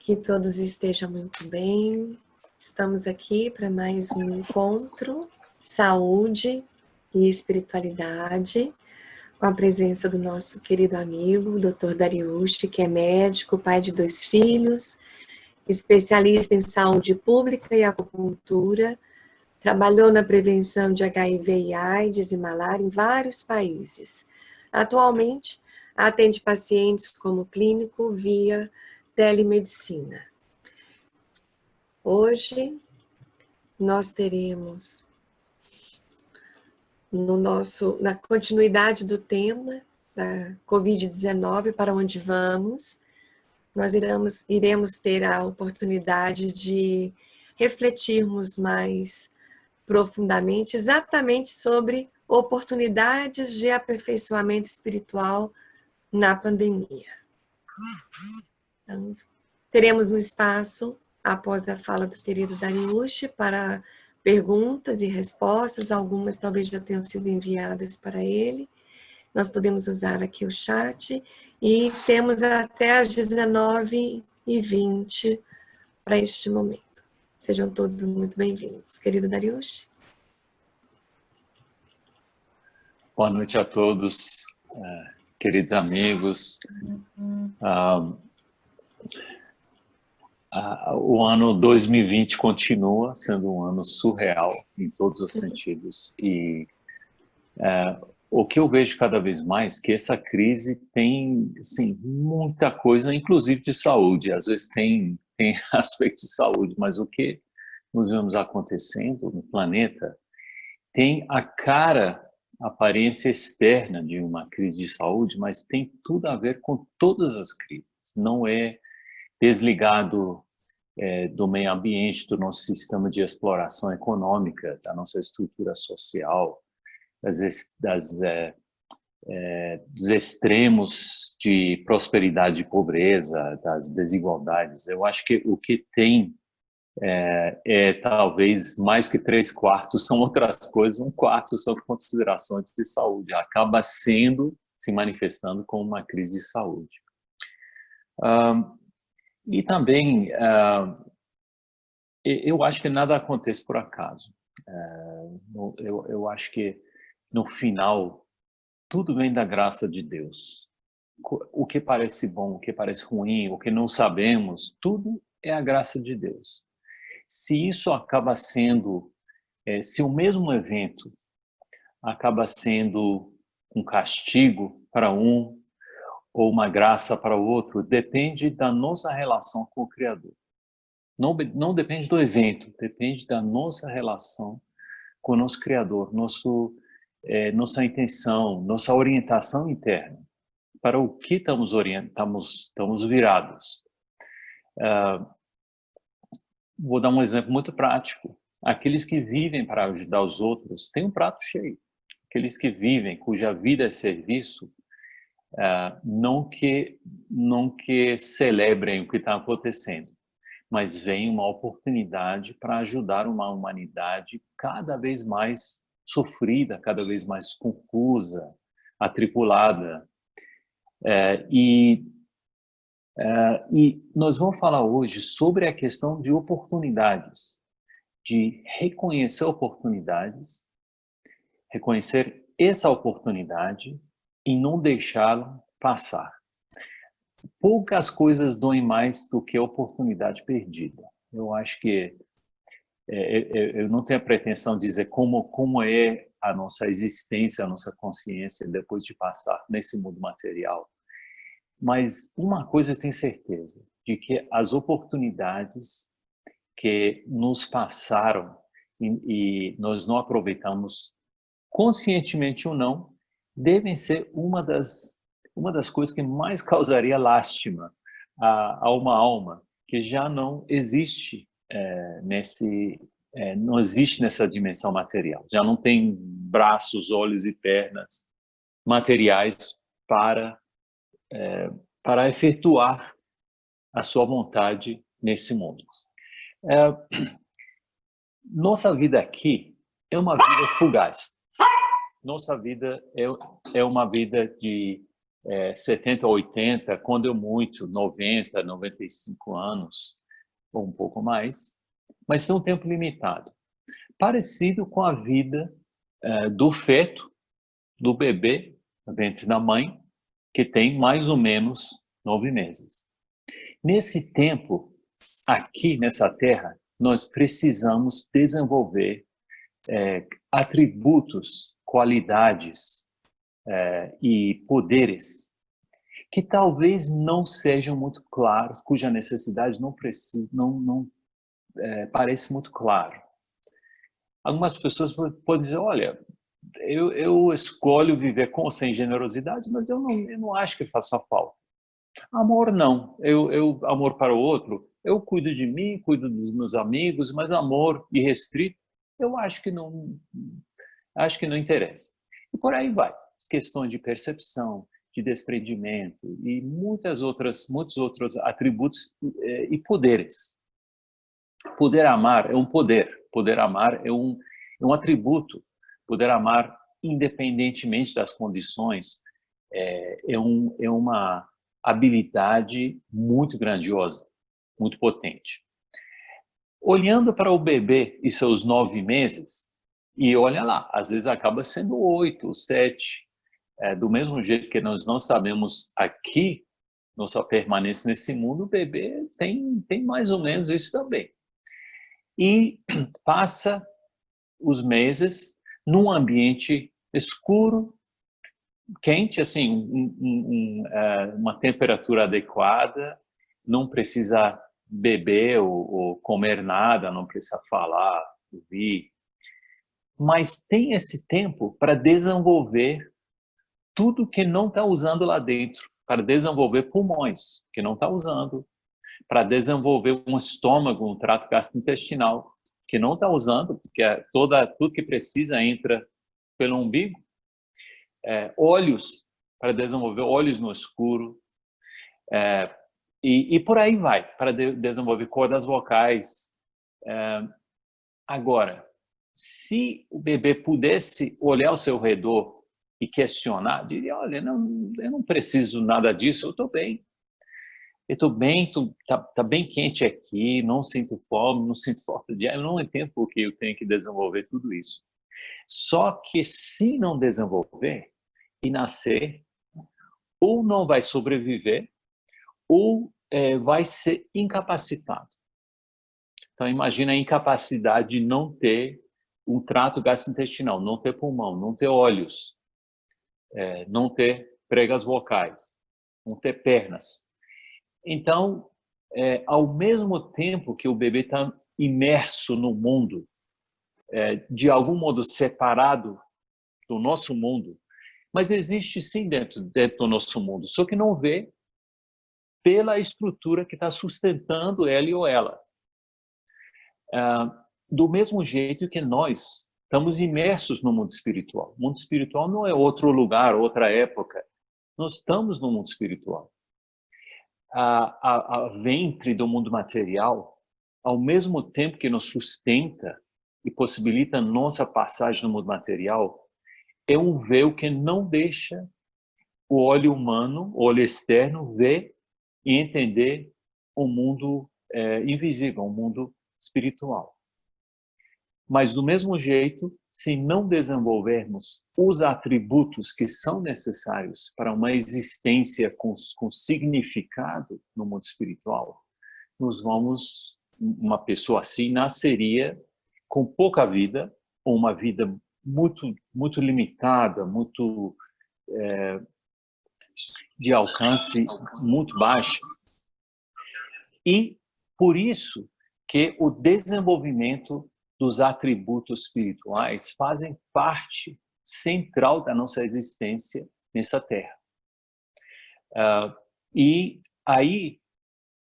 Que todos estejam muito bem. Estamos aqui para mais um encontro, saúde e espiritualidade, com a presença do nosso querido amigo, Dr. Dariush, que é médico, pai de 2 filhos, especialista em saúde pública e acupuntura, trabalhou na prevenção de HIV e AIDS e malária em vários países. Atualmente, atende pacientes como clínico via telemedicina. Hoje, nós teremos, na continuidade do tema da Covid-19, para onde vamos, nós iremos ter a oportunidade de refletirmos mais profundamente, exatamente sobre oportunidades de aperfeiçoamento espiritual na pandemia. Então, teremos um espaço, após a fala do querido Dariush, para perguntas e respostas, algumas talvez já tenham sido enviadas para ele. Nós podemos usar aqui o chat e temos até às 19h20 para este momento. Sejam todos muito bem-vindos. Querido Dariush. Boa noite a todos, queridos amigos. O ano 2020 continua sendo um ano surreal em todos os sentidos. E o que eu vejo cada vez mais é que essa crise tem, assim, muita coisa, inclusive de saúde. Às vezes tem aspectos de saúde, mas o que nós vemos acontecendo no planeta tem a aparência externa de uma crise de saúde, mas tem tudo a ver com todas as crises. Não é desligado do meio ambiente, do nosso sistema de exploração econômica, da nossa estrutura social, dos extremos de prosperidade e pobreza, das desigualdades. Eu acho que o que tem talvez mais que 3/4 são outras coisas, 1/4 são considerações de saúde. Acaba se manifestando como uma crise de saúde. E também, eu acho que nada acontece por acaso. Eu acho que, no final, tudo vem da graça de Deus. O que parece bom, o que parece ruim, o que não sabemos, tudo é a graça de Deus. Se isso acaba sendo, se o mesmo evento acaba sendo um castigo para um ou uma graça para o outro, depende da nossa relação com o Criador. Não depende do evento, depende da nossa relação com o nosso Criador, nossa intenção, nossa orientação interna, para o que estamos virados. Vou dar um exemplo muito prático. Aqueles que vivem para ajudar os outros têm um prato cheio. Aqueles que vivem, cuja vida é serviço, não que celebrem o que está acontecendo, mas veem uma oportunidade para ajudar uma humanidade cada vez mais sofrida, cada vez mais confusa, atribulada. E nós vamos falar hoje sobre a questão de oportunidades, de reconhecer oportunidades, reconhecer essa oportunidade e não deixá-la passar. Poucas coisas doem mais do que a oportunidade perdida. Eu acho que eu não tenho a pretensão de dizer como é a nossa existência, a nossa consciência depois de passar nesse mundo material. Mas uma coisa eu tenho certeza, de que as oportunidades que nos passaram e nós não aproveitamos conscientemente ou não, devem ser uma das coisas que mais causaria lástima a uma alma que já não existe não existe nessa dimensão material, já não tem braços, olhos e pernas materiais para efetuar a sua vontade nesse mundo. Nossa vida aqui é uma vida fugaz. Nossa vida é uma vida de 70, 80, quando eu muito, 90, 95 anos, ou um pouco mais, mas tem um tempo limitado. Parecido com a vida do feto, do bebê, dentro da mãe, que tem mais ou menos 9 meses. Nesse tempo, aqui nessa terra, nós precisamos desenvolver atributos, qualidades e poderes que talvez não sejam muito claros, cuja necessidade não parece muito claro. Algumas pessoas podem dizer, olha, eu escolho viver com ou sem generosidade, mas eu não acho que faça falta. Amor não, amor para o outro, eu cuido de mim, cuido dos meus amigos, mas amor irrestrito, eu acho que não interessa. E por aí vai, as questões de percepção, de desprendimento e muitos outros atributos e poderes. Poder amar é um poder amar é um atributo, poder amar independentemente das condições é uma habilidade muito grandiosa, muito potente. Olhando para o bebê e seus 9 meses, e olha lá, às vezes acaba sendo 8, 7, do mesmo jeito que nós não sabemos aqui, nossa permanência nesse mundo, o bebê tem mais ou menos isso também. E passa os meses num ambiente escuro, quente, assim, uma temperatura adequada, não precisa beber ou comer nada, não precisa falar, ouvir, mas tem esse tempo para desenvolver tudo que não está usando lá dentro, para desenvolver pulmões que não está usando, para desenvolver um estômago, um trato gastrointestinal que não está usando, porque tudo que precisa entra pelo umbigo, olhos, para desenvolver olhos no escuro, e por aí vai, para desenvolver cordas vocais. Agora, se o bebê pudesse olhar ao seu redor e questionar, diria, olha, eu não preciso nada disso, eu estou bem. Eu estou bem, tá bem quente aqui, não sinto fome, não sinto falta de ar, eu não entendo por que eu tenho que desenvolver tudo isso. Só que se não desenvolver e nascer, ou não vai sobreviver, ou vai ser incapacitado. Então, imagina a incapacidade de não ter um trato gastrointestinal, não ter pulmão, não ter olhos, não ter pregas vocais, não ter pernas. Então, ao mesmo tempo que o bebê está imerso no mundo, de algum modo separado do nosso mundo, mas existe sim dentro do nosso mundo, só que não vê pela estrutura que está sustentando ele ou ela. Do mesmo jeito que nós estamos imersos no mundo espiritual. O mundo espiritual não é outro lugar, outra época. Nós estamos no mundo espiritual. A ventre do mundo material, ao mesmo tempo que nos sustenta e possibilita nossa passagem no mundo material, é um véu que não deixa o olho humano, o olho externo, ver e entender o mundo invisível, o mundo espiritual. Mas, do mesmo jeito, se não desenvolvermos os atributos que são necessários para uma existência com significado no mundo espiritual, uma pessoa assim nasceria com pouca vida, ou uma vida muito, muito limitada, muito de alcance muito baixo. E, por isso, que o desenvolvimento dos atributos espirituais fazem parte central da nossa existência nessa Terra. E aí,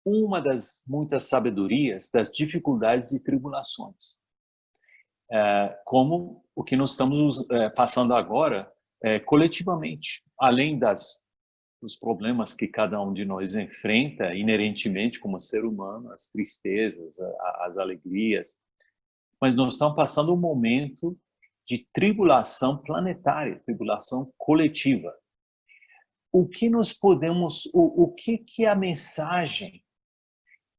uma das muitas sabedorias das dificuldades e tribulações, como o que nós estamos passando agora coletivamente, além dos problemas que cada um de nós enfrenta inerentemente como ser humano, as tristezas, as alegrias, mas nós estamos passando um momento de tribulação planetária, tribulação coletiva. o que nós podemos, o que é a mensagem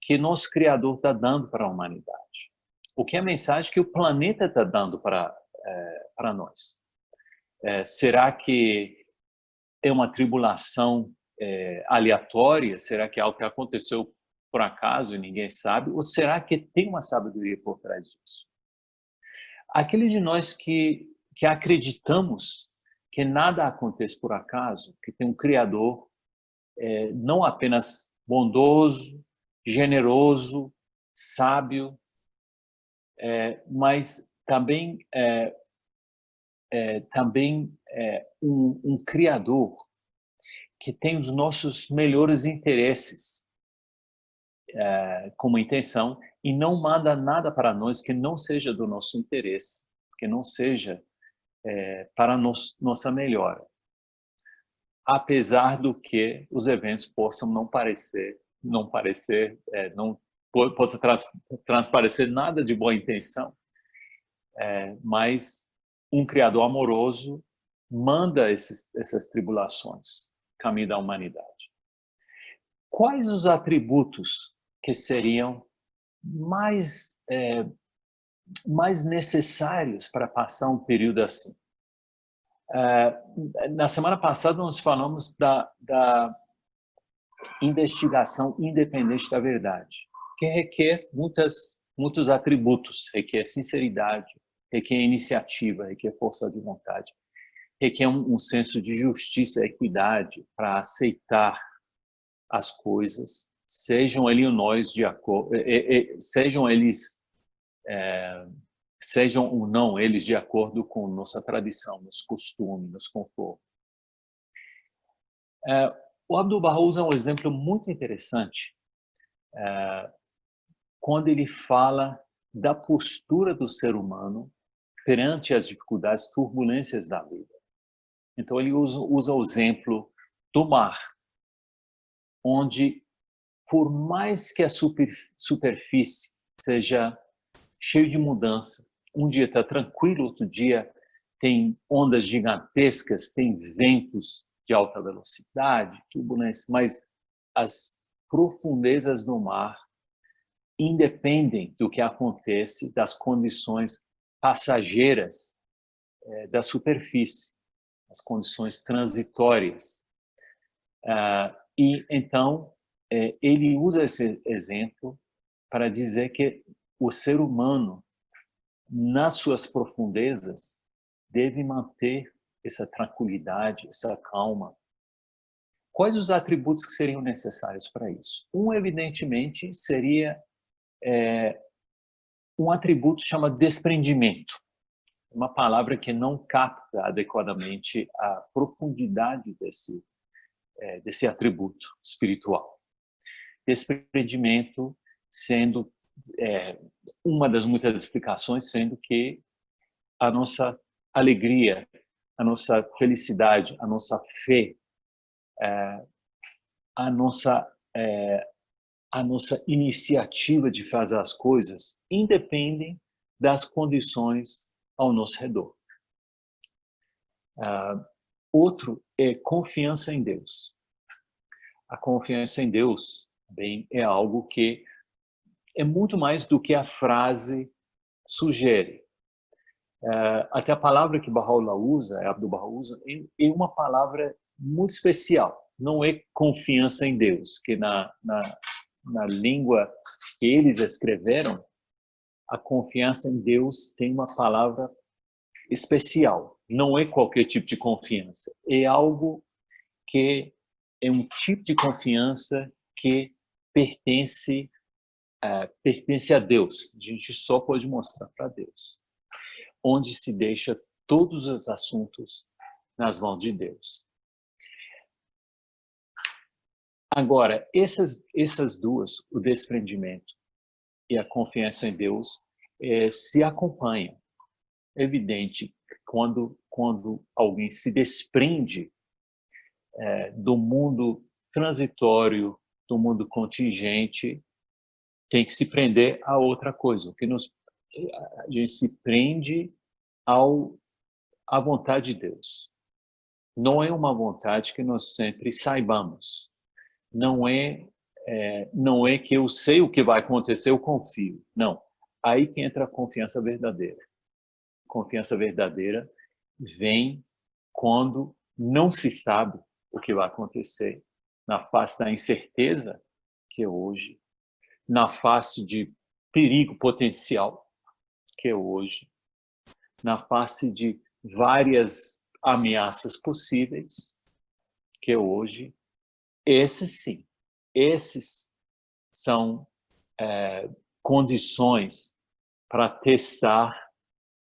que nosso Criador está dando para a humanidade? O que é a mensagem que o planeta está dando para nós? Será que é uma tribulação aleatória? Será que é algo que aconteceu por acaso e ninguém sabe? Ou será que tem uma sabedoria por trás disso? Aqueles de nós que acreditamos que nada acontece por acaso, que tem um Criador não apenas bondoso, generoso, sábio, mas também um Criador que tem os nossos melhores interesses como intenção e não manda nada para nós que não seja do nosso interesse, que não seja para nossa melhora. Apesar do que os eventos possam não possa transparecer nada de boa intenção, mas um Criador amoroso manda essas tribulações, caminho da humanidade. Quais os atributos que seriam mais necessários para passar um período assim? Na semana passada nós falamos da investigação independente da verdade, que requer muitos atributos, requer sinceridade, requer iniciativa, requer força de vontade, requer um senso de justiça e equidade para aceitar as coisas, sejam ou não eles de acordo com nossa tradição, nos costumes, nos confortos. O Abdu'l-Bahá usa um exemplo muito interessante quando ele fala da postura do ser humano perante as dificuldades, turbulências da vida. Então ele usa o exemplo do mar, onde por mais que a superfície seja cheia de mudança, um dia está tranquilo, outro dia tem ondas gigantescas, tem ventos de alta velocidade, turbulência, mas as profundezas do mar independem do que acontece, das condições passageiras da superfície, as condições transitórias. E então ele usa esse exemplo para dizer que o ser humano, nas suas profundezas, deve manter essa tranquilidade, essa calma. Quais os atributos que seriam necessários para isso? Evidentemente, seria um atributo chamado desprendimento, uma palavra que não capta adequadamente a profundidade desse atributo espiritual. Desprendimento sendo uma das muitas explicações, sendo que a nossa alegria, a nossa felicidade, a nossa fé, a nossa iniciativa de fazer as coisas independem das condições ao nosso redor. Outro é confiança em Deus. A confiança em Deus, bem, é algo que é muito mais do que a frase sugere. Até a palavra que Baha'u'lláh usa, Abdu'l-Bahá usa, é uma palavra muito especial. Não é confiança em Deus, que na língua que eles escreveram, a confiança em Deus tem uma palavra especial. Não é qualquer tipo de confiança. É algo que é um tipo de confiança que pertence a Deus. A gente só pode mostrar para Deus. Onde se deixa todos os assuntos nas mãos de Deus. Agora, essas duas, o desprendimento e a confiança em Deus, se acompanham. É evidente que quando alguém se desprende do mundo transitório, do mundo contingente, tem que se prender a outra coisa. A gente se prende à vontade de Deus. Não é uma vontade que nós sempre saibamos. Não é que eu sei o que vai acontecer, eu confio. Não. Aí que entra a confiança verdadeira. Confiança verdadeira vem quando não se sabe o que vai acontecer, na face da incerteza que é hoje, na face de perigo potencial que é hoje, na face de várias ameaças possíveis que é hoje. Esses sim, esses são condições para testar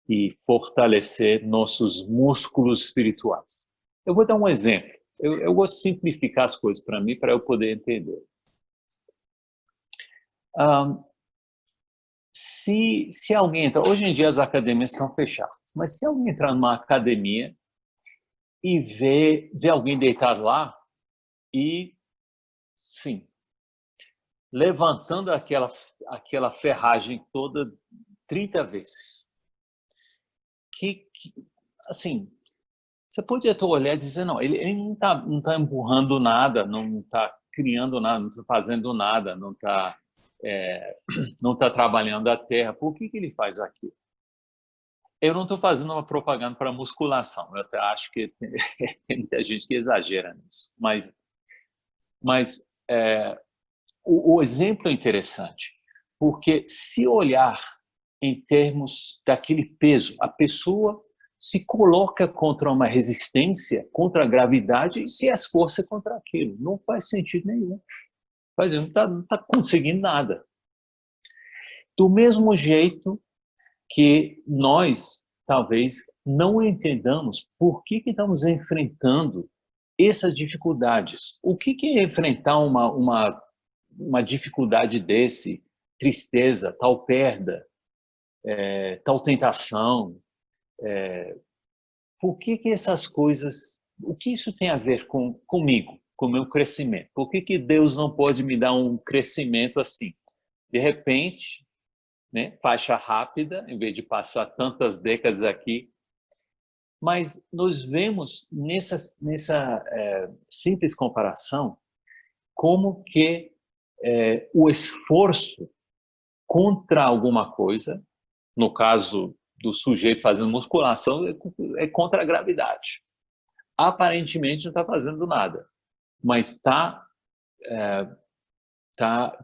e fortalecer nossos músculos espirituais. Eu vou dar um exemplo. Eu gosto de simplificar as coisas para mim, para eu poder entender. Se alguém entrar, hoje em dia as academias estão fechadas, mas se alguém entrar numa academia e ver alguém deitado lá e, sim, levantando aquela ferragem toda 30 vezes. Assim, você pode até olhar e dizer, não, ele não tá empurrando nada, não está criando nada, não está fazendo nada, não tá trabalhando a terra. Por que ele faz aquilo? Eu não estou fazendo uma propaganda para musculação. Eu até acho que tem muita gente que exagera nisso. Mas o exemplo é interessante, porque se olhar em termos daquele peso, a pessoa se coloca contra uma resistência, contra a gravidade e se esforça contra aquilo. Não faz sentido nenhum. Não está conseguindo nada. Do mesmo jeito que nós, talvez, não entendamos por que estamos enfrentando essas dificuldades. O que é enfrentar uma dificuldade desse, tristeza, tal perda, tal tentação? Por que essas coisas, o que isso tem a ver comigo, com o meu crescimento? Por que Deus não pode me dar um crescimento assim? De repente, né, faixa rápida, em vez de passar tantas décadas aqui. Mas nós vemos nessa simples comparação como que o esforço contra alguma coisa, no caso do sujeito fazendo musculação, é contra a gravidade. Aparentemente não está fazendo nada, mas está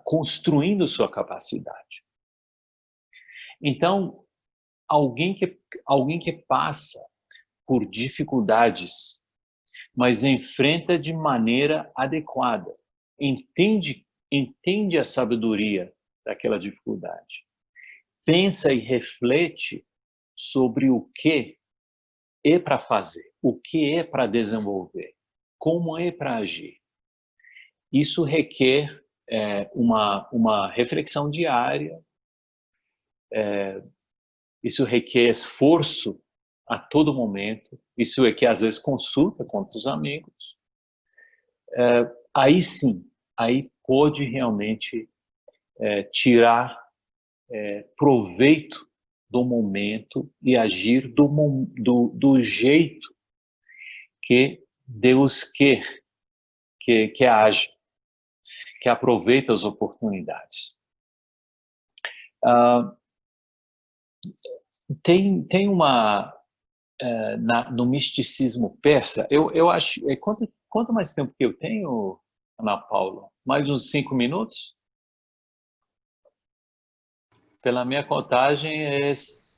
construindo sua capacidade. Então, alguém que passa por dificuldades, mas enfrenta de maneira adequada, entende a sabedoria daquela dificuldade, pensa e reflete sobre o que é para fazer, o que é para desenvolver, como é para agir. Isso requer uma reflexão diária, isso requer esforço a todo momento, isso é que às vezes consulta com os amigos. Aí sim, aí pode realmente tirar proveito do momento e agir do jeito que Deus quer que haja, que aproveita as oportunidades. Tem uma no misticismo persa, eu acho, quanto mais tempo que eu tenho, Ana Paula? Mais uns 5 minutos? Pela minha contagem,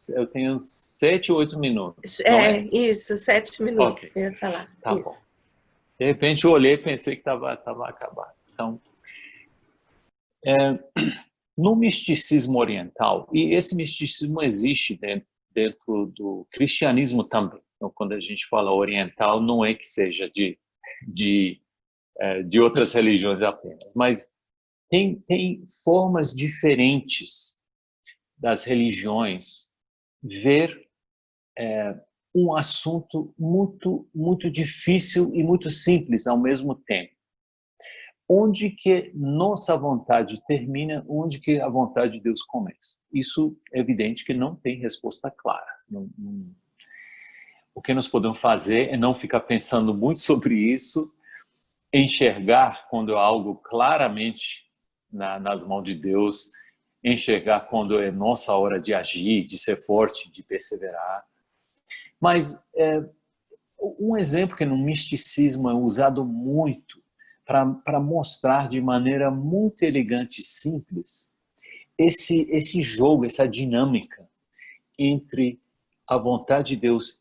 eu tenho 7 ou 8 minutos, não é? Isso, 7 minutos, Ok, eu ia falar. tá Isso. bom. De repente eu olhei e pensei que estava acabado. Então, no misticismo oriental, e esse misticismo existe dentro do cristianismo também. Então, quando a gente fala oriental, não é que seja de outras religiões apenas, mas tem formas diferentes das religiões ver um assunto muito, muito difícil e muito simples ao mesmo tempo. Onde que nossa vontade termina, onde que a vontade de Deus começa? Isso é evidente que não tem resposta clara. o que nós podemos fazer é não ficar pensando muito sobre isso, enxergar quando é algo claramente nas mãos de Deus, enxergar quando é nossa hora de agir, de ser forte, de perseverar. Mas um exemplo que no misticismo é usado muito para mostrar de maneira muito elegante e simples esse jogo, essa dinâmica entre a vontade de Deus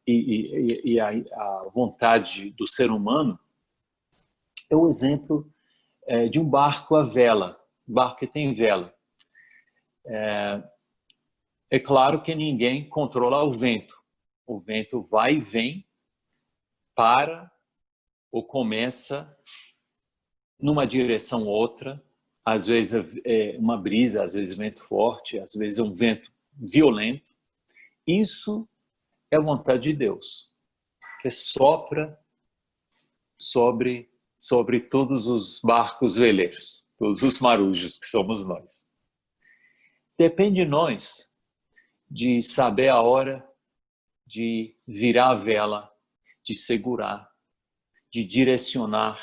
e a vontade do ser humano, é o exemplo de um barco à vela, um barco que tem vela. É claro que ninguém controla o vento. O vento vai e vem, para ou começa numa direção ou outra. Às vezes é uma brisa, às vezes vento forte, às vezes é um vento violento. Isso é a vontade de Deus, que sopra sobre todos os barcos veleiros, todos os marujos que somos nós. Depende de nós de saber a hora de virar a vela, de segurar, de direcionar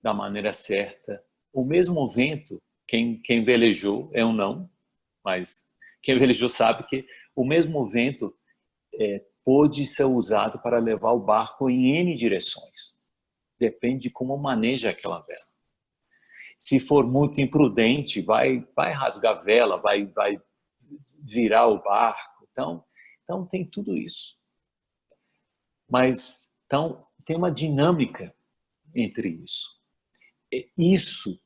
da maneira certa. O mesmo vento, quem velejou, eu não, mas quem velejou sabe que o mesmo vento pode ser usado para levar o barco em N direções. Depende de como maneja aquela vela. Se for muito imprudente, vai rasgar a vela, vai virar o barco. Então tem tudo isso. Mas então tem uma dinâmica entre isso. Isso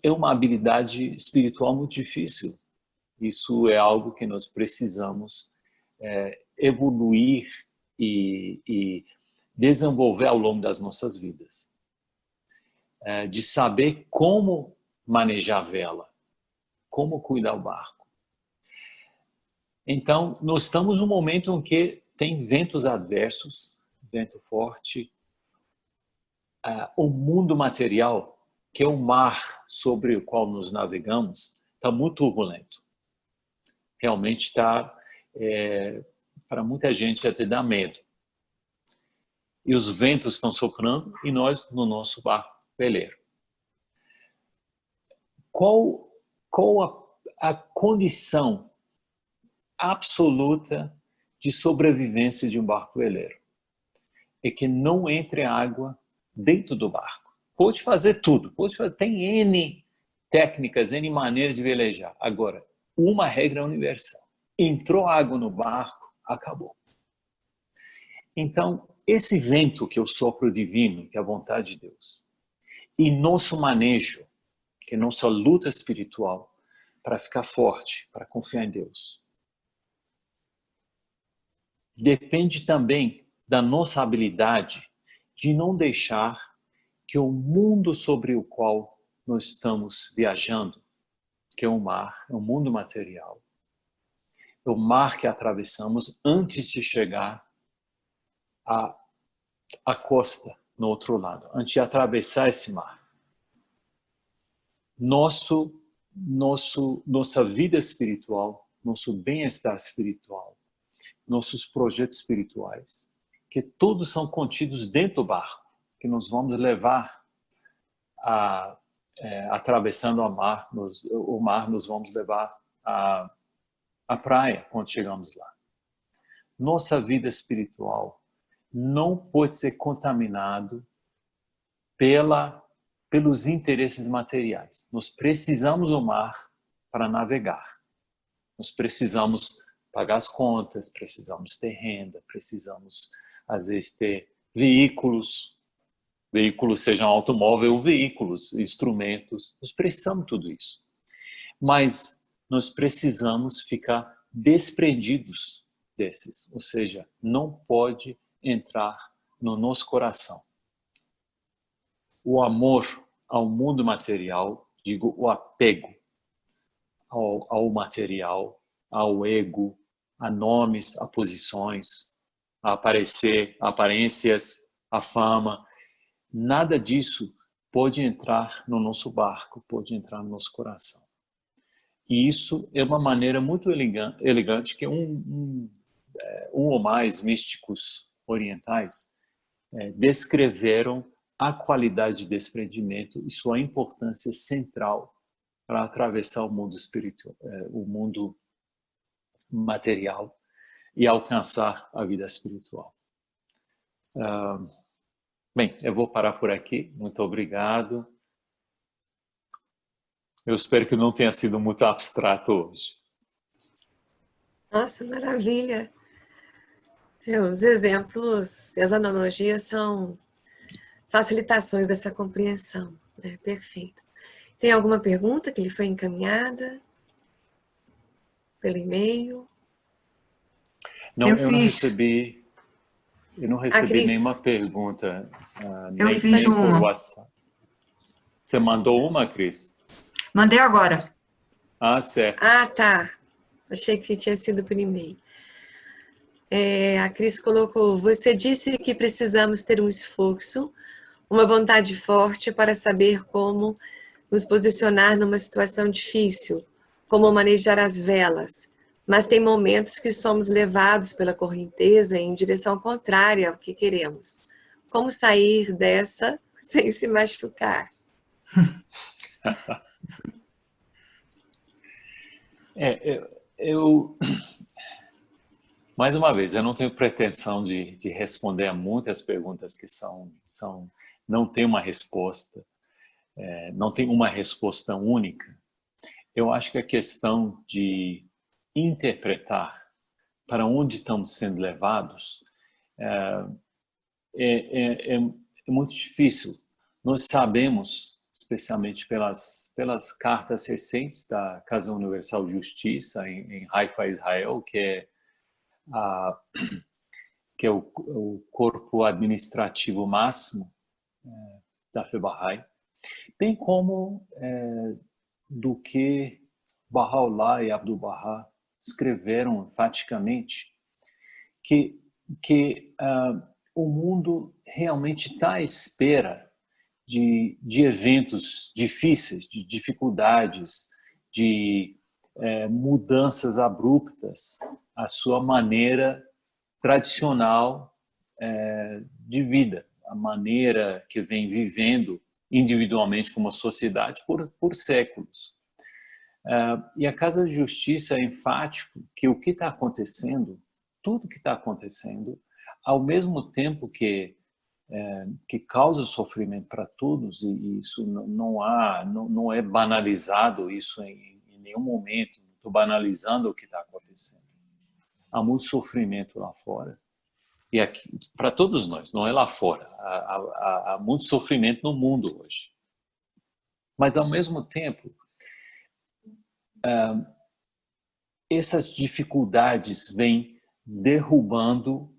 é uma habilidade espiritual muito difícil. Isso é algo que nós precisamos evoluir e desenvolver ao longo das nossas vidas. De saber como manejar a vela, como cuidar do barco. Então, nós estamos num momento em que tem ventos adversos, vento forte. O mundo material, que é o mar sobre o qual nos navegamos, está muito turbulento. Realmente está, para muita gente, até dá medo. E os ventos estão soprando e nós no nosso barco veleiro. Qual a condição absoluta de sobrevivência de um barco veleiro? É que não entre água dentro do barco. Pode fazer tudo, tem N técnicas, N maneiras de velejar. Agora, uma regra universal. Entrou água no barco, acabou. Então, esse vento que é o sopro divino, que é a vontade de Deus, e nosso manejo, que é nossa luta espiritual, para ficar forte, para confiar em Deus, depende também da nossa habilidade de não deixar que o mundo sobre o qual nós estamos viajando, que é o mar, é o mundo material, é o mar que atravessamos antes de chegar à costa no outro lado, antes de atravessar esse mar. Nossa vida espiritual, nosso bem-estar espiritual, nossos projetos espirituais, que todos são contidos dentro do barco, que nós vamos levar atravessando o mar, nós vamos levar à praia quando chegamos lá. Nossa vida espiritual não pode ser contaminado pelos interesses materiais. Nós precisamos do mar para navegar. Nós precisamos pagar as contas, precisamos ter renda, precisamos, às vezes, ter veículos sejam automóvel ou veículos, instrumentos. Nós precisamos de tudo isso. Mas nós precisamos ficar desprendidos desses. Ou seja, não pode entrar no nosso coração o amor ao mundo material, digo, o apego ao material, ao ego, a nomes, a posições, a aparências, a fama. Nada disso pode entrar no nosso barco, pode entrar no nosso coração. E isso é uma maneira muito elegante que um um ou mais místicos orientais descreveram a qualidade de desprendimento e sua importância central para atravessar o mundo espiritual, o mundo material e alcançar a vida espiritual. Bem, eu vou parar por aqui. Muito obrigado. Eu espero que não tenha sido muito abstrato hoje. Nossa, maravilha! Os exemplos e as analogias são facilitações dessa compreensão. Perfeito. Tem alguma pergunta que lhe foi encaminhada pelo e-mail? Não, eu não recebi Cris, nenhuma pergunta, eu nem fiz por uma. WhatsApp. Você mandou uma, Cris? Mandei agora. Ah, certo. Ah, tá. Achei que tinha sido por e-mail. A Cris colocou: você disse que precisamos ter um esforço, uma vontade forte para saber como nos posicionar numa situação difícil, como manejar as velas. Mas tem momentos que somos levados pela correnteza em direção contrária ao que queremos. Como sair dessa sem se machucar? Mais uma vez, eu não tenho pretensão de responder a muitas perguntas que não tem uma resposta, não tem uma resposta única. Eu acho que a questão de interpretar para onde estamos sendo levados é muito difícil. Nós sabemos, especialmente pelas cartas recentes da Casa Universal de Justiça em Haifa, Israel, que é o corpo administrativo máximo da Fé Bahá'í, bem como do que Bahá'u'lláh e Abdu'l-Bahá escreveram enfaticamente, que o mundo realmente está à espera de eventos difíceis, de dificuldades, de mudanças abruptas à sua maneira tradicional de vida, a maneira que vem vivendo individualmente como sociedade por séculos. E a Casa de Justiça é enfático que o que está acontecendo, tudo que está acontecendo, ao mesmo tempo que causa sofrimento para todos, e isso não é banalizado isso em nenhum momento, não estou banalizando o que está acontecendo. Há muito sofrimento lá fora, e aqui, para todos nós, não é lá fora, há muito sofrimento no mundo hoje. Mas, ao mesmo tempo, essas dificuldades vêm derrubando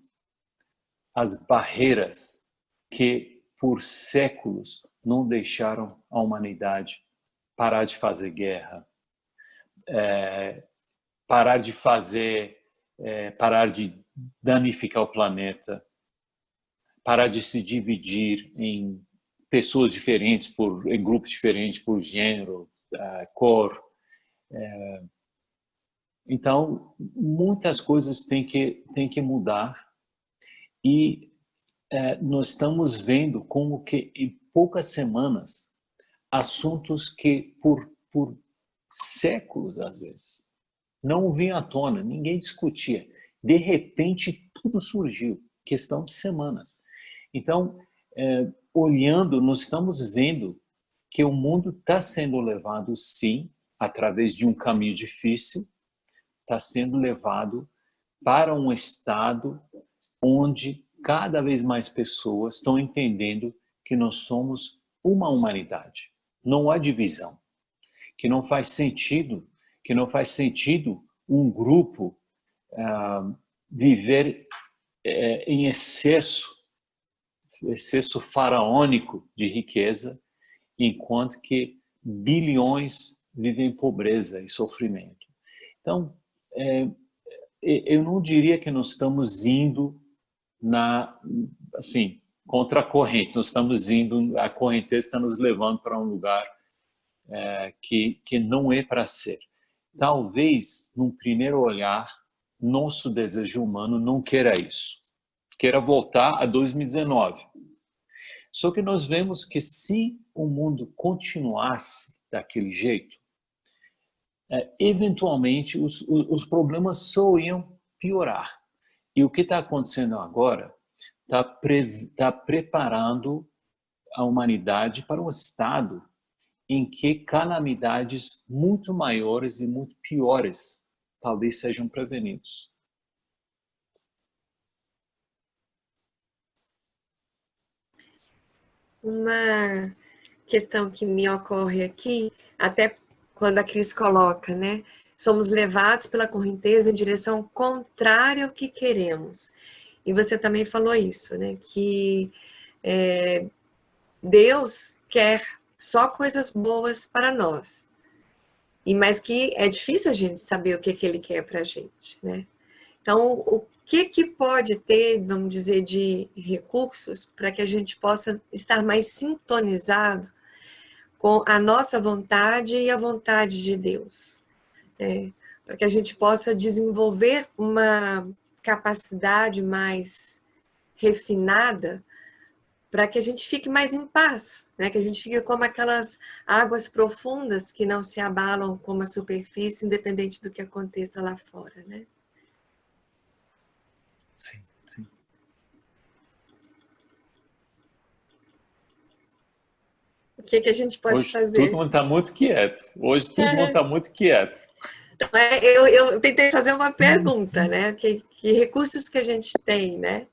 as barreiras que, por séculos, não deixaram a humanidade parar de fazer guerra, parar de danificar o planeta, parar de se dividir em pessoas diferentes, em grupos diferentes, por gênero, cor. Então, muitas coisas têm que mudar, e nós estamos vendo como que em poucas semanas assuntos que por séculos, às vezes, não vinham à tona, ninguém discutia. De repente, tudo surgiu, questão de semanas. Então, olhando, nós estamos vendo que o mundo está sendo levado, sim, através de um caminho difícil, está sendo levado para um estado onde cada vez mais pessoas estão entendendo que nós somos uma humanidade. Não há divisão. Que não faz sentido um grupo viver em excesso faraônico de riqueza, enquanto que bilhões vivem em pobreza e sofrimento. Então, eu não diria que nós estamos indo contra a corrente. Nós estamos indo, a correnteza está nos levando para um lugar que não é para ser. Talvez, num primeiro olhar, nosso desejo humano não queira isso. Queira voltar a 2019. Só que nós vemos que se o mundo continuasse daquele jeito, eventualmente os problemas só iam piorar. E o que está acontecendo agora está preparando a humanidade para um estado em que calamidades muito maiores e muito piores talvez sejam prevenidos. Uma questão que me ocorre aqui, até quando a Cris coloca, né? Somos levados pela correnteza em direção contrária ao que queremos. E você também falou isso, né? Que Deus quer só coisas boas para nós. Mas que é difícil a gente saber o que Ele quer para a gente, né? Então, o que pode ter, vamos dizer, de recursos para que a gente possa estar mais sintonizado com a nossa vontade e a vontade de Deus, né? Para que a gente possa desenvolver uma capacidade mais refinada para que a gente fique mais em paz, né? Que a gente fique como aquelas águas profundas que não se abalam como a superfície, independente do que aconteça lá fora, né? Sim, sim. O que a gente pode Hoje fazer? todo mundo está muito quieto. Hoje todo mundo está muito quieto. Então, eu tentei fazer uma pergunta, né? Que recursos que a gente tem, né?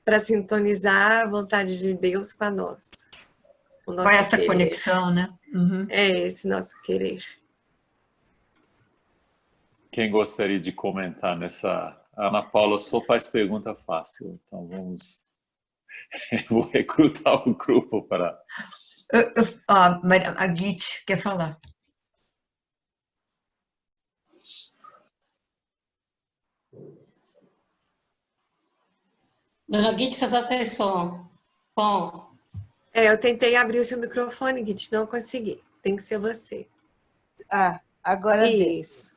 Para sintonizar a vontade de Deus com a nossa. O nosso Qual é essa querer. conexão, né? Uhum. É esse nosso querer. Quem gostaria de comentar nessa... A Ana Paula só faz pergunta fácil, então vamos... Eu vou recrutar o grupo para... A Git quer falar. Dona Guide, você está sem som. Som. Eu tentei abrir o seu microfone, Git, não consegui. Tem que ser você. Agora deu. Isso.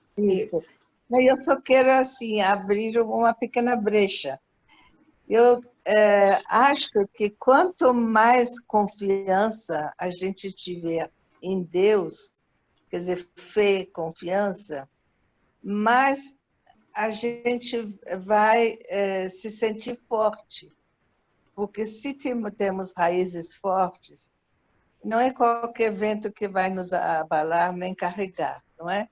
Eu só quero, assim, abrir uma pequena brecha. Eu acho que quanto mais confiança a gente tiver em Deus, quer dizer, fé, confiança, mais a gente vai se sentir forte. Porque se temos raízes fortes, não é qualquer vento que vai nos abalar nem carregar, não é?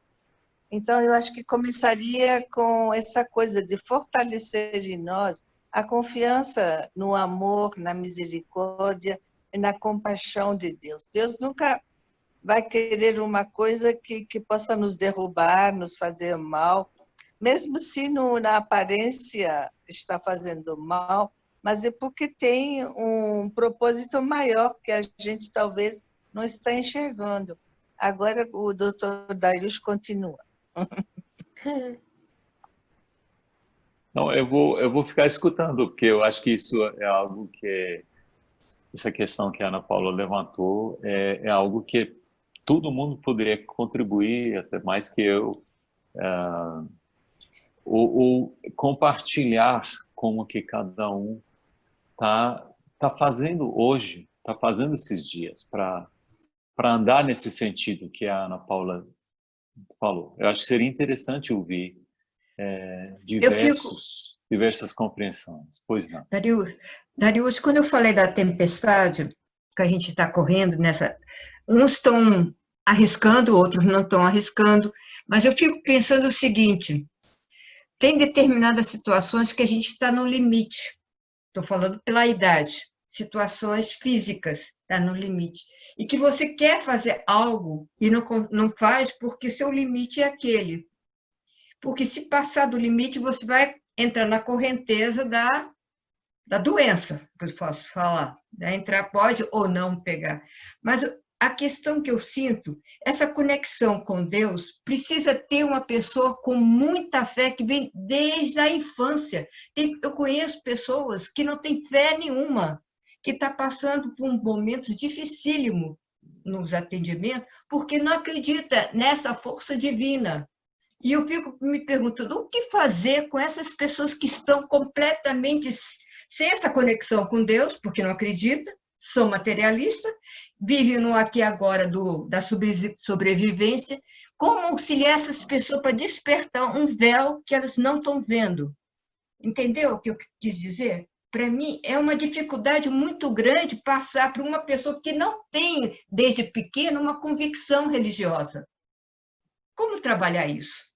Então, eu acho que começaria com essa coisa de fortalecer em nós a confiança no amor, na misericórdia e na compaixão de Deus. Deus nunca vai querer uma coisa que possa nos derrubar, nos fazer mal, mesmo se na aparência está fazendo mal, mas é porque tem um propósito maior que a gente talvez não está enxergando. Agora o doutor Darius continua. Não, eu vou ficar escutando, porque eu acho que isso é algo que... Essa questão que a Ana Paula levantou é algo que todo mundo poderia contribuir, até mais que eu, ou compartilhar como que cada um tá fazendo hoje, está fazendo esses dias, para andar nesse sentido que a Ana Paula falou. Eu acho que seria interessante ouvir diversas compreensões. Pois não. Darius, quando eu falei da tempestade, que a gente está correndo nessa... Uns estão arriscando, outros não estão arriscando, mas eu fico pensando o seguinte, tem determinadas situações que a gente está no limite, estou falando pela idade, situações físicas, está no limite, e que você quer fazer algo e não faz porque seu limite é aquele. Porque se passar do limite, você vai entrar na correnteza da doença, que eu posso falar. Né? Entrar pode ou não pegar. Mas a questão que eu sinto, essa conexão com Deus, precisa ter uma pessoa com muita fé, que vem desde a infância. Eu conheço pessoas que não têm fé nenhuma, que estão passando por momentos dificílimos nos atendimentos, porque não acredita nessa força divina. E eu fico me perguntando o que fazer com essas pessoas que estão completamente sem essa conexão com Deus, porque não acreditam, são materialistas, vivem no aqui e agora da sobrevivência. Como auxiliar essas pessoas para despertar um véu que elas não estão vendo? Entendeu o que eu quis dizer? Para mim, é uma dificuldade muito grande passar para uma pessoa que não tem, desde pequena, uma convicção religiosa. Como trabalhar isso?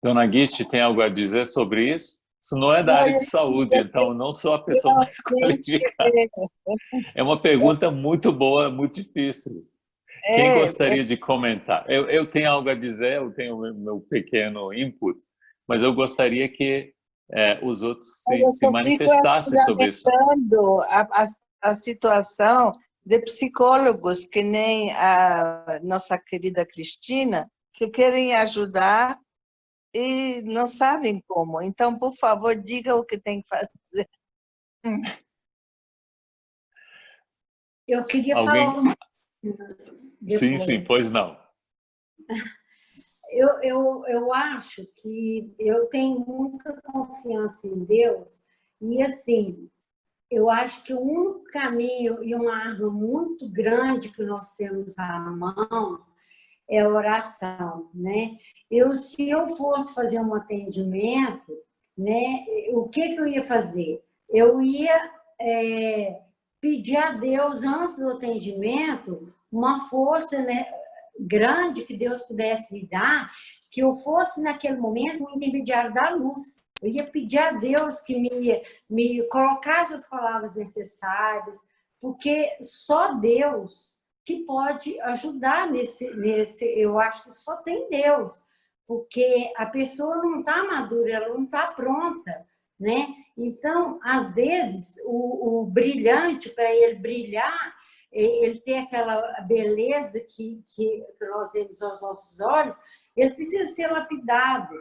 Dona Guite, tem algo a dizer sobre isso? Isso não é da área de saúde, então não sou a pessoa mais qualificada. É uma pergunta muito boa, muito difícil. Quem gostaria de comentar? Eu tenho algo a dizer, eu tenho meu pequeno input, mas eu gostaria que os outros se manifestassem sobre isso. A situação de psicólogos, que nem a nossa querida Cristina, que querem ajudar e não sabem como. Então, por favor, diga o que tem que fazer. Eu queria falar uma coisa depois. Sim, pois não. Eu acho que eu tenho muita confiança em Deus e, assim, eu acho que o único caminho e uma arma muito grande que nós temos à mão é a oração, né? Se eu fosse fazer um atendimento, né, o que eu ia fazer? Eu ia pedir a Deus, antes do atendimento, uma força, né, grande que Deus pudesse me dar, que eu fosse, naquele momento, um intermediário da luz. Eu ia pedir a Deus que me colocasse as palavras necessárias, porque só Deus que pode ajudar nesse. Eu acho que só tem Deus, porque a pessoa não está madura, ela não está pronta, né? Então, às vezes, o brilhante, para ele brilhar, ele tem aquela beleza que nós vemos aos nossos olhos, ele precisa ser lapidado,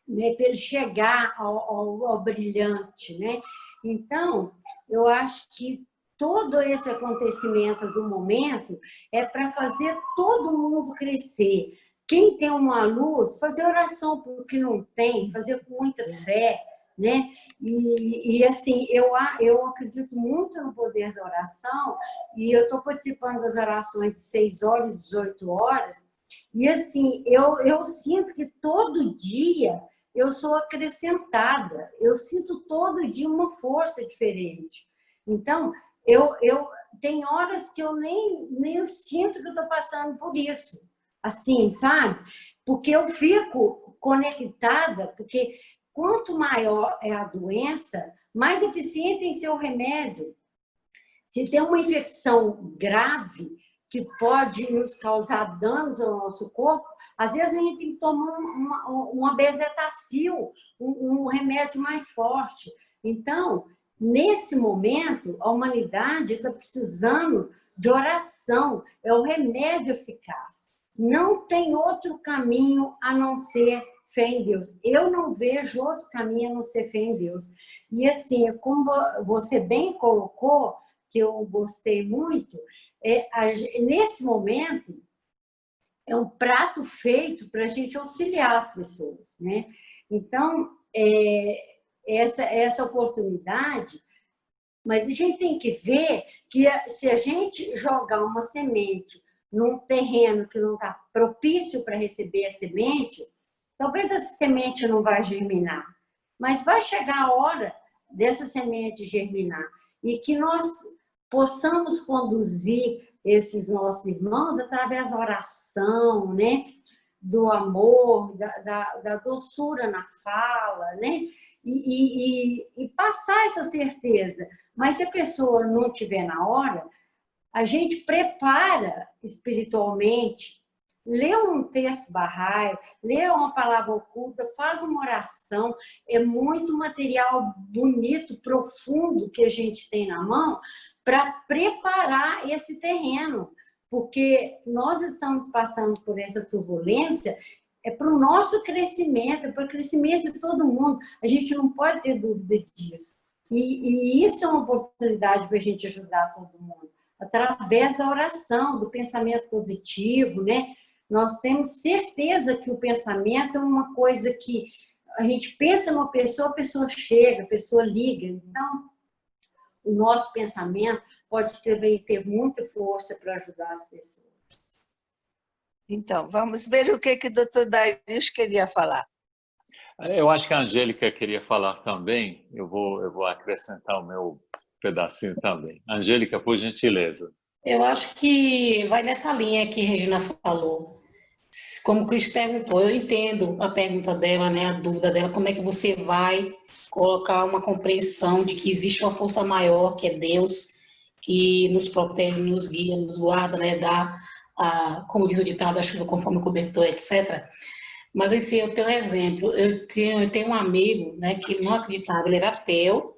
né, para ele chegar ao brilhante, né? Então, eu acho que todo esse acontecimento do momento é para fazer todo mundo crescer. Quem tem uma luz, fazer oração para o que não tem, fazer com muita fé, né? E assim, eu acredito muito no poder da oração, e eu estou participando das orações de 6 horas e 18 horas, e assim, eu sinto que todo dia eu sou acrescentada, eu sinto todo dia uma força diferente. Então, eu tem horas que eu nem sinto que eu estou passando por isso, assim, sabe? Porque eu fico conectada, porque quanto maior é a doença, mais eficiente tem que ser o remédio. Se tem uma infecção grave que pode nos causar danos ao nosso corpo, às vezes a gente tem que tomar uma bezetacil, um remédio mais forte. Então, nesse momento, a humanidade está precisando de oração, é o remédio eficaz. Não tem outro caminho a não ser fé em Deus. Eu não vejo outro caminho a não ser fé em Deus. E assim, como você bem colocou, que eu gostei muito, nesse momento, é um prato feito para a gente auxiliar as pessoas, né? Então, essa oportunidade, mas a gente tem que ver que se a gente jogar uma semente num terreno que não está propício para receber a semente, talvez essa semente não vai germinar, mas vai chegar a hora dessa semente germinar e que nós possamos conduzir esses nossos irmãos através da oração, né? Do amor, da doçura na fala, né? E passar essa certeza. Mas se a pessoa não tiver na hora, a gente prepara espiritualmente, lê um texto Bahá'í, lê uma palavra oculta, faz uma oração. É muito material bonito, profundo que a gente tem na mão para preparar esse terreno, porque nós estamos passando por essa turbulência, é para o nosso crescimento, é para o crescimento de todo mundo. A gente não pode ter dúvida disso. E isso é uma oportunidade para a gente ajudar todo mundo. através da oração, do pensamento positivo, né? Nós temos certeza que o pensamento é uma coisa que a gente pensa numa pessoa, a pessoa chega, a pessoa liga. Então, o nosso pensamento pode ter muita força para ajudar as pessoas. Então, vamos ver o que o doutor Darius queria falar. Eu acho que a Angélica queria falar também. Eu vou acrescentar o meu pedacinho também. Angélica, por gentileza. Eu acho que vai nessa linha que a Regina falou. Como o Cris perguntou, eu entendo a pergunta dela, né, a dúvida dela, como é que você vai colocar uma compreensão de que existe uma força maior, que é Deus, que nos protege, nos guia, nos guarda, né, como diz o ditado, a chuva conforme o cobertor, etc. Mas assim, eu tenho um exemplo, eu tenho um amigo, né, que ele não acreditava, ele era ateu,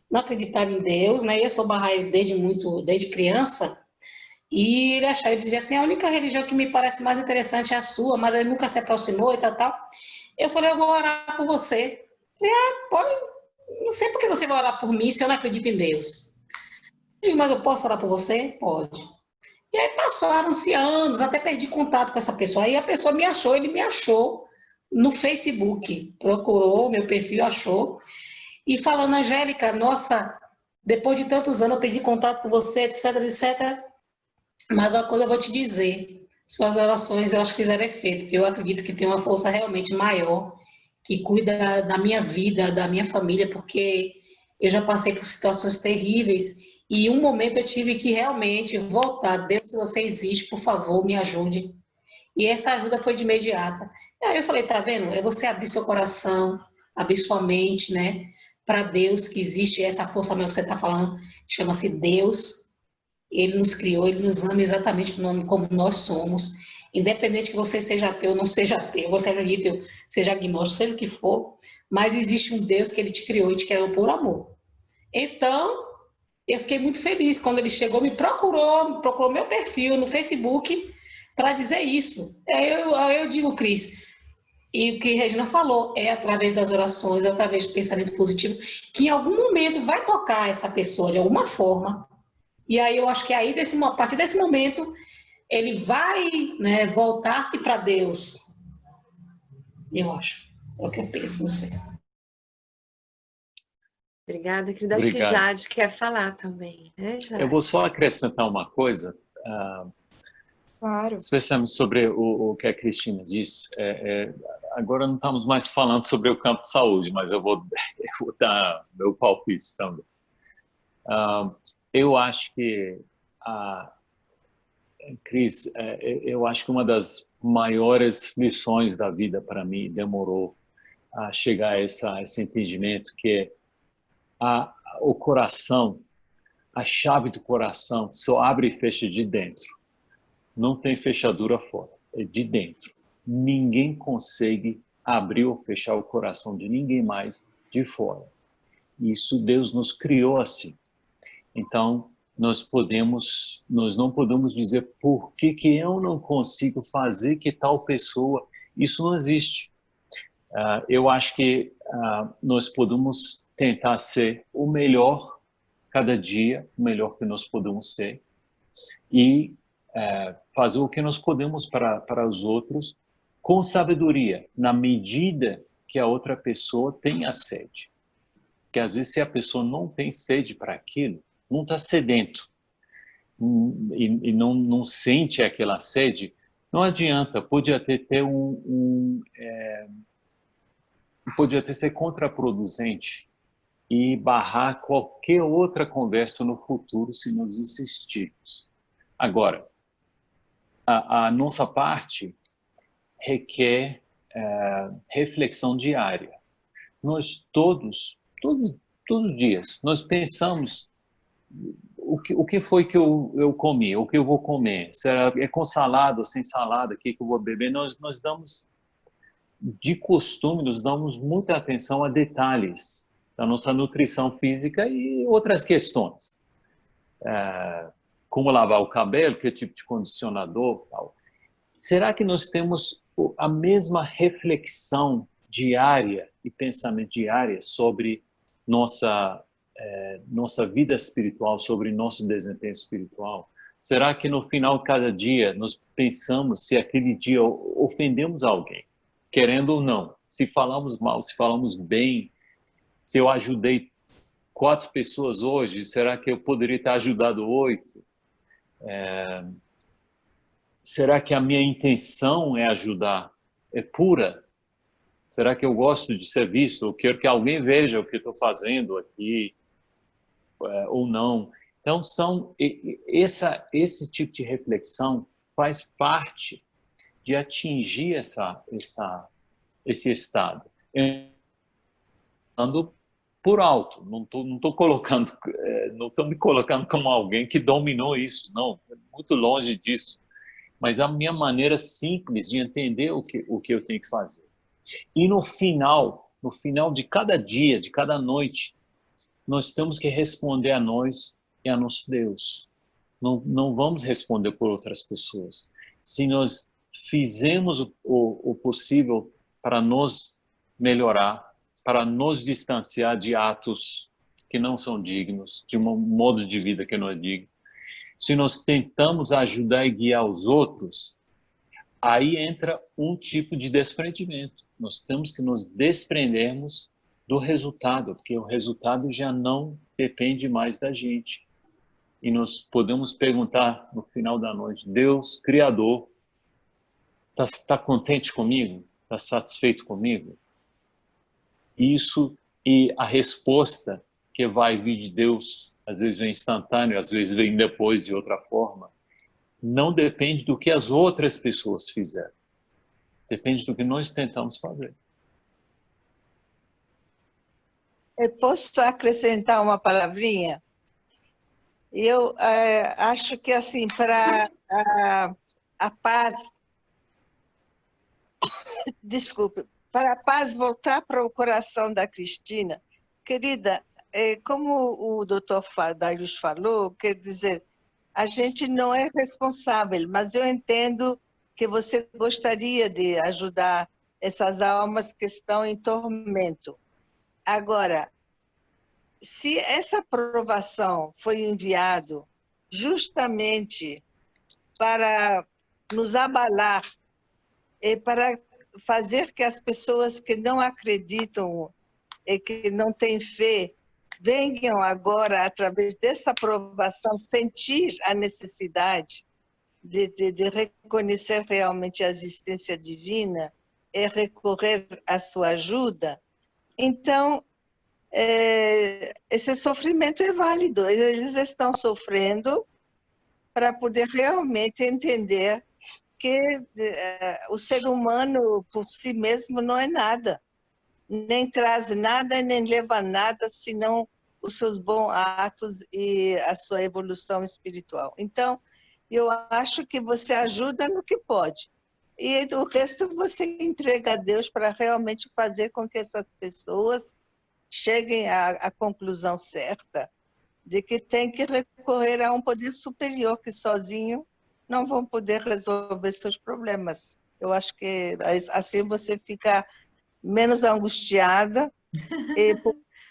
não acreditava em Deus, né, eu sou barraio desde criança, e ele dizia assim, a única religião que me parece mais interessante é a sua, mas ele nunca se aproximou e tal, tal. Eu falei, eu vou orar por você. Ele, pode, não sei por que você vai orar por mim se eu não acredito em Deus. Eu digo, mas eu posso orar por você? Pode. E aí passaram-se anos, até perdi contato com essa pessoa. Aí a pessoa me achou, ele me achou no Facebook, procurou meu perfil, achou, e falando, Angélica, nossa, depois de tantos anos eu perdi contato com você, etc, etc. Mas uma coisa eu vou te dizer, suas orações eu acho que fizeram efeito, porque eu acredito que tem uma força realmente maior, que cuida da minha vida, da minha família, porque eu já passei por situações terríveis, e em um momento eu tive que realmente voltar, Deus, se você existe, por favor, me ajude. E essa ajuda foi de imediata. E aí eu falei, tá vendo? É você abrir seu coração, abrir sua mente, né? Para Deus, que existe essa força maior que você está falando, chama-se Deus. Ele nos criou, ele nos ama exatamente como nós somos. Independente que você seja ateu ou não seja ateu, você acredite, seja agnóstico, seja o que for, mas existe um Deus que ele te criou e te criou por amor. Então, eu fiquei muito feliz quando ele chegou, me procurou meu perfil no Facebook para dizer isso. Aí eu digo, Cris, e o que a Regina falou, é através das orações, é através do pensamento positivo, que em algum momento vai tocar essa pessoa de alguma forma. E aí eu acho que aí, a partir desse momento, ele vai, né, voltar-se para Deus. Eu acho. É o que eu penso, não sei. Obrigada, querida. Acho que Obrigado. Jade quer falar também, né, Jade? Eu vou só acrescentar uma coisa, Claro. especialmente sobre o que a Cristina disse. Agora não estamos mais falando sobre o campo de saúde, mas eu vou dar meu palpite também. Eu acho que, Cris, eu acho que uma das maiores lições da vida para mim demorou a chegar a esse entendimento que o coração, a chave do coração só abre e fecha de dentro. Não tem fechadura fora, é de dentro. Ninguém consegue abrir ou fechar o coração de ninguém mais de fora. Isso Deus nos criou assim. Então, nós não podemos dizer por que eu não consigo fazer que tal pessoa, isso não existe. Eu acho que nós podemos tentar ser o melhor cada dia, o melhor que nós podemos ser, e fazer o que nós podemos para os outros com sabedoria, na medida que a outra pessoa tenha sede. Porque às vezes se a pessoa não tem sede para aquilo, não está sedento e não sente aquela sede, não adianta, pode até ser contraproducente e barrar qualquer outra conversa no futuro se nós insistirmos. Agora, a nossa parte requer reflexão diária. Nós todos os dias, nós pensamos o que foi que eu comi, o que eu vou comer, será é com salada ou sem salada, o que eu vou beber, nós damos, de costume, nos damos muita atenção a detalhes da nossa nutrição física e outras questões. Como lavar o cabelo, que tipo de condicionador, tal. Será que nós temos a mesma reflexão diária e pensamento diária sobre nossa nossa vida espiritual, sobre nosso desempenho espiritual? Será que no final de cada dia nós pensamos se aquele dia ofendemos alguém, querendo ou não? Se falamos mal, se falamos bem, se eu ajudei 4 pessoas hoje, será que eu poderia ter ajudado 8? Será que a minha intenção é ajudar? É pura? Será que eu gosto de ser visto? Eu quero que alguém veja o que estou fazendo aqui, ou não? Então, esse tipo de reflexão faz parte de atingir esse estado. Ando por alto, não estou me colocando como alguém que dominou isso, não, muito longe disso. Mas a minha maneira simples de entender o que eu tenho que fazer. E no final de cada dia, de cada noite, nós temos que responder a nós e a nosso Deus. Não vamos responder por outras pessoas. Se nós fizermos o possível para nos melhorar, para nos distanciar de atos que não são dignos, de um modo de vida que não é digno, se nós tentamos ajudar e guiar os outros, aí entra um tipo de desprendimento. Nós temos que nos desprendermos do resultado, porque o resultado já não depende mais da gente. E nós podemos perguntar no final da noite: Deus, Criador, está contente comigo? Está satisfeito comigo? Isso, e a resposta que vai vir de Deus, às vezes vem instantâneo, às vezes vem depois de outra forma, não depende do que as outras pessoas fizeram. Depende do que nós tentamos fazer. Eu posso acrescentar uma palavrinha? Eu acho que, assim, para a paz... Desculpe. Para a paz voltar para o coração da Cristina, querida, como o doutor Darius falou, quer dizer, a gente não é responsável, mas eu entendo que você gostaria de ajudar essas almas que estão em tormento. Agora, se essa aprovação foi enviada justamente para nos abalar e para fazer que as pessoas que não acreditam e que não têm fé venham agora, através dessa aprovação, sentir a necessidade de reconhecer realmente a existência divina e recorrer à sua ajuda, então, esse sofrimento é válido. Eles estão sofrendo para poder realmente entender que o ser humano por si mesmo não é nada, nem traz nada, nem leva nada, senão os seus bons atos e a sua evolução espiritual. Então, eu acho que você ajuda no que pode. E o resto você entrega a Deus para realmente fazer com que essas pessoas cheguem à conclusão certa de que tem que recorrer a um poder superior, que sozinho não vão poder resolver seus problemas. Eu acho que assim você fica menos angustiada.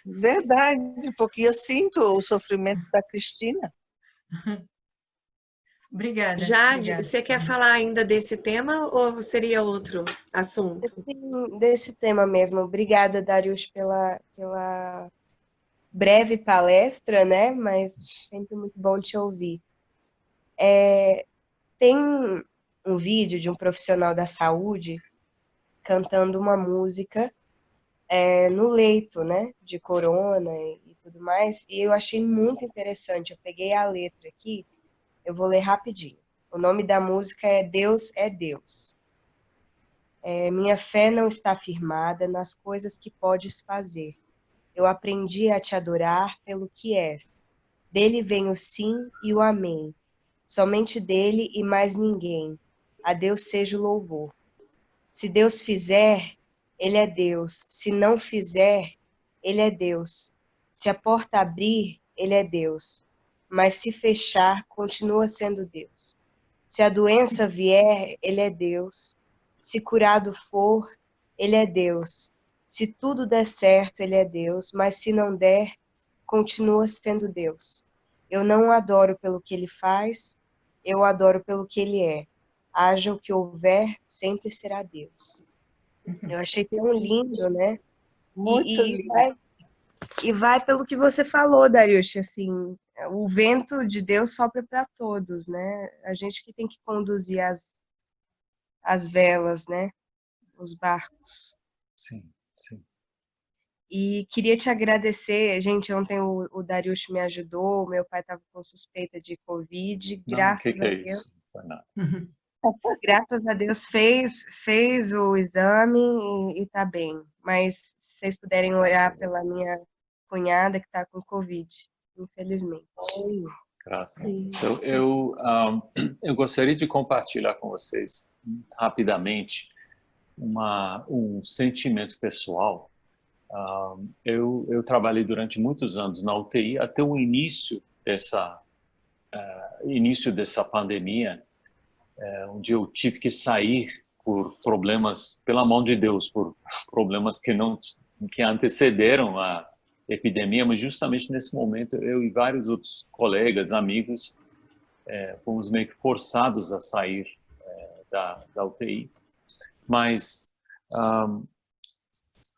Verdade, porque eu sinto o sofrimento da Cristina. Obrigada. Jade, obrigada. você quer falar ainda desse tema ou seria outro assunto? Sim, desse tema mesmo. Obrigada, Darius, pela breve palestra, né? Mas sempre muito bom te ouvir. Tem um vídeo de um profissional da saúde cantando uma música no leito, né? De corona e tudo mais. E eu achei muito interessante. Eu peguei a letra aqui, eu vou ler rapidinho. O nome da música é Deus é Deus. Minha fé não está firmada nas coisas que podes fazer. Eu aprendi a te adorar pelo que és. Dele vem o sim e o amém. Somente dele e mais ninguém. A Deus seja o louvor. Se Deus fizer, ele é Deus. Se não fizer, ele é Deus. Se a porta abrir, ele é Deus. Mas se fechar, continua sendo Deus. Se a doença vier, ele é Deus. Se curado for, ele é Deus. Se tudo der certo, ele é Deus. Mas se não der, continua sendo Deus. Eu não o adoro pelo que ele faz, eu o adoro pelo que ele é. Haja o que houver, sempre será Deus. Eu achei tão lindo, né? Muito lindo. E vai pelo que você falou, Dariush, assim, o vento de Deus sopra para todos, né? A gente que tem que conduzir as velas, né? Os barcos. Sim, sim. E queria te agradecer, gente, ontem o Dariush me ajudou, meu pai estava com suspeita de Covid, Não, o que graças a é Deus. isso? Não é nada. Graças a Deus fez o exame e tá bem. Mas se vocês puderem orar pela minha cunhada que tá com Covid, infelizmente. Graças a Sim, Deus. sim. Eu gostaria de compartilhar com vocês rapidamente um sentimento pessoal. Eu trabalhei durante muitos anos na UTI até o início dessa pandemia, onde eu tive que sair por problemas, pela mão de Deus, por problemas que antecederam a epidemia, mas justamente nesse momento eu e vários outros colegas, amigos, fomos meio que forçados a sair da UTI. Mas,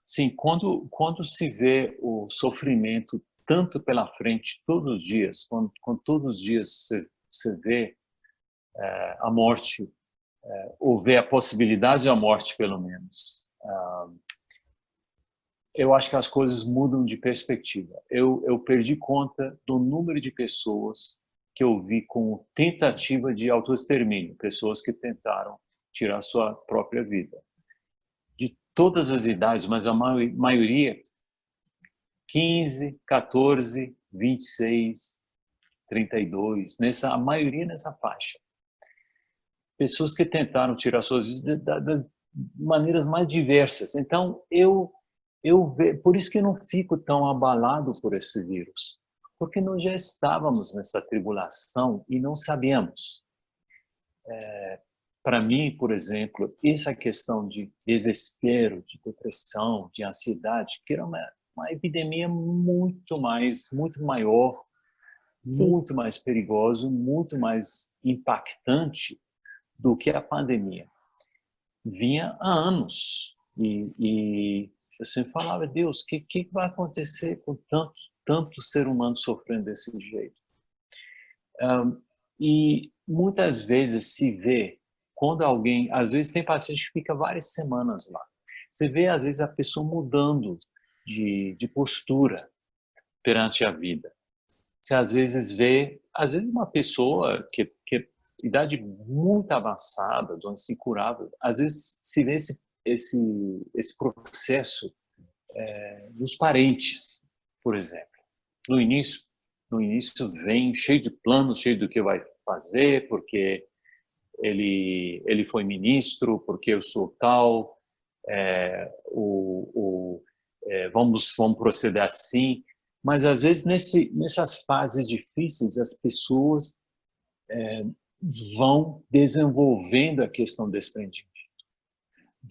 sim, quando se vê o sofrimento tanto pela frente, todos os dias, quando todos os dias você vê a morte, ou vê a possibilidade da morte, pelo menos, eu acho que as coisas mudam de perspectiva. Eu perdi conta do número de pessoas que eu vi com tentativa de autoextermínio, pessoas que tentaram tirar sua própria vida. De todas as idades, mas a maioria 15, 14, 26, 32, a maioria nessa faixa. Pessoas que tentaram tirar suas vidas das maneiras mais diversas. Então, por isso que eu não fico tão abalado por esse vírus, porque nós já estávamos nessa tribulação e não sabíamos. Para mim, por exemplo, essa questão de desespero, de depressão, de ansiedade, que era uma epidemia muito maior, Sim. muito mais perigosa, muito mais impactante do que a pandemia. Vinha há anos e eu sempre falava, Deus, o que vai acontecer com tanto ser humano sofrendo desse jeito? E muitas vezes se vê, quando alguém, às vezes tem paciente que fica várias semanas lá, você vê às vezes a pessoa mudando de postura perante a vida. Você às vezes vê, uma pessoa que idade muito avançada, doença incurável, às vezes se vê esse processo nos parentes, por exemplo. No início vem cheio de planos, cheio do que vai fazer, porque ele foi ministro, porque eu sou tal, vamos proceder assim. Mas às vezes nessas fases difíceis as pessoas vão desenvolvendo a questão desse desprendimento,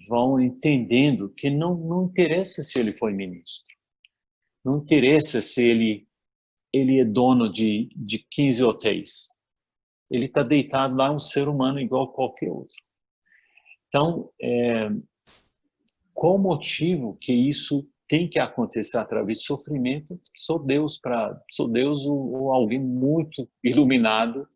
vão entendendo que não interessa se ele foi ministro, não interessa se ele é dono de 15 hotéis, ele está deitado lá, um ser humano igual a qualquer outro. Então, qual o motivo que isso tem que acontecer através de sofrimento? Sou Deus ou alguém muito iluminado.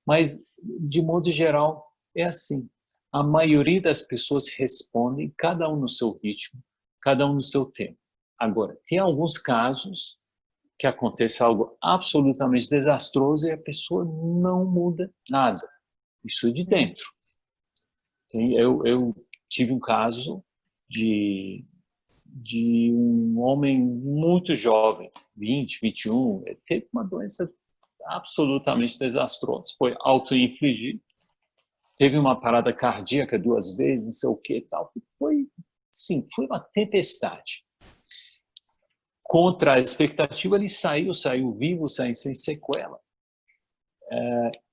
Mas, de modo geral, é assim. A maioria das pessoas respondem, cada um no seu ritmo, cada um no seu tempo. Agora, tem alguns casos que acontece algo absolutamente desastroso e a pessoa não muda nada. Isso é de dentro. Eu tive um caso de um homem muito jovem, 20, 21, ele teve uma doença absolutamente desastrosa, foi auto-infligido, teve uma parada cardíaca 2 vezes, não sei o que tal, foi uma tempestade. Contra a expectativa, ele saiu vivo, saiu sem sequela.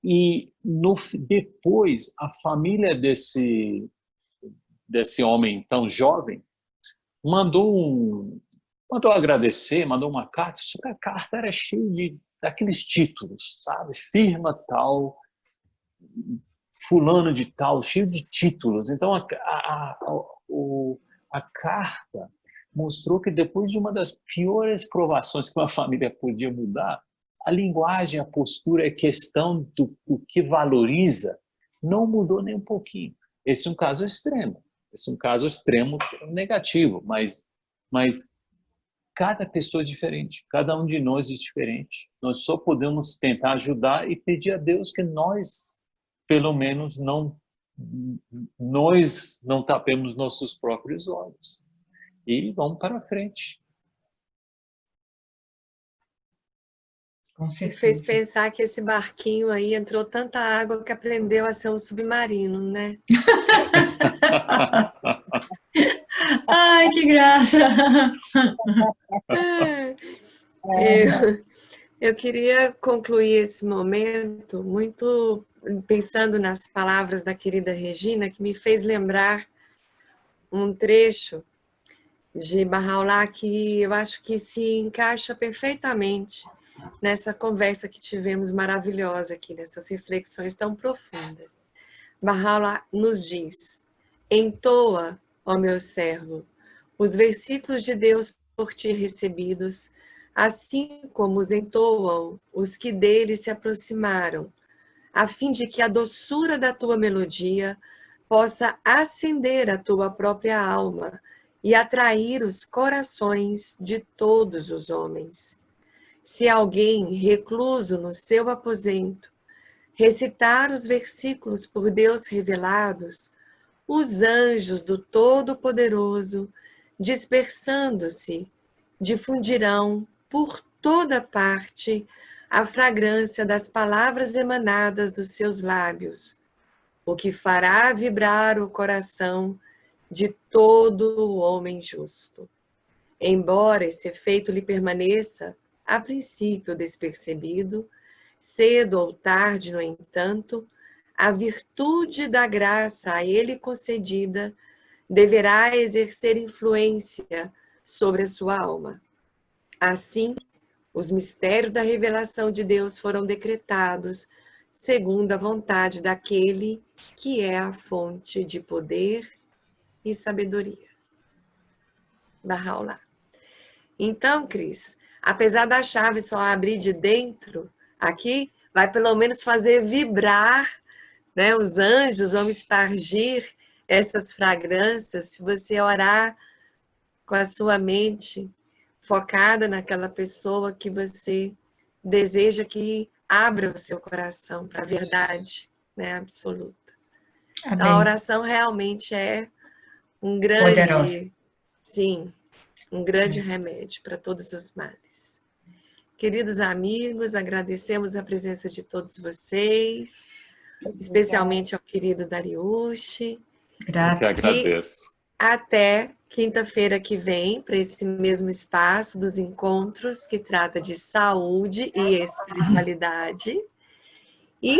E depois, a família desse homem tão jovem mandou mandou agradecer, mandou uma carta, só que a carta era cheia daqueles títulos, sabe? Firma tal, fulano de tal, cheio de títulos. Então, a carta mostrou que depois de uma das piores provações que uma família podia mudar, a linguagem, a postura, a questão do que valoriza, não mudou nem um pouquinho. Esse é um caso extremo. Esse é um caso extremo negativo, mas cada pessoa é diferente, cada um de nós é diferente. Nós só podemos tentar ajudar e pedir a Deus que nós, pelo menos, nós não tapemos nossos próprios olhos. E vamos para frente. Com Me certeza. fez pensar que esse barquinho aí entrou tanta água que aprendeu a ser um submarino, né? Ai, que graça! Eu queria concluir esse momento muito pensando nas palavras da querida Regina, que me fez lembrar um trecho de Bahá'u'lláh que eu acho que se encaixa perfeitamente nessa conversa que tivemos maravilhosa aqui, nessas reflexões tão profundas. Bahá'u'lláh nos diz: entoa, ó meu servo, os versículos de Deus por ti recebidos, assim como os entoam os que dele se aproximaram, a fim de que a doçura da tua melodia possa acender a tua própria alma e atrair os corações de todos os homens. Se alguém, recluso no seu aposento, recitar os versículos por Deus revelados, os anjos do Todo-Poderoso, dispersando-se, difundirão por toda parte a fragrância das palavras emanadas dos seus lábios, o que fará vibrar o coração de todo o homem justo. Embora esse efeito lhe permaneça, a princípio despercebido, cedo ou tarde, no entanto, a virtude da graça a ele concedida deverá exercer influência sobre a sua alma. Assim, os mistérios da revelação de Deus foram decretados segundo a vontade daquele que é a fonte de poder e sabedoria. Bahá'u'lláh. Então, Cris, apesar da chave só abrir de dentro, aqui vai pelo menos fazer vibrar, né? Os anjos vão espargir essas fragrâncias se você orar com a sua mente focada naquela pessoa que você deseja que abra o seu coração para a verdade, né, absoluta. Amém. Então, a oração realmente é um grande, Poderosa. sim, um grande remédio para todos os males. Queridos amigos, agradecemos a presença de todos vocês, especialmente ao querido Dariush. Eu que Grato. agradeço. Até quinta-feira que vem, para esse mesmo espaço dos encontros que trata de saúde e espiritualidade. E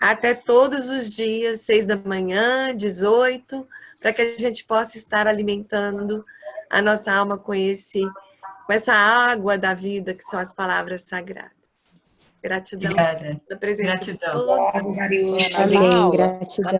até todos os dias, 6 da manhã, 18, para que a gente possa estar alimentando a nossa alma com essa água da vida, que são as palavras sagradas. Gratidão Obrigada. pela presença Gratidão. de todos. Obrigada, Dariush. Amém, gratidão.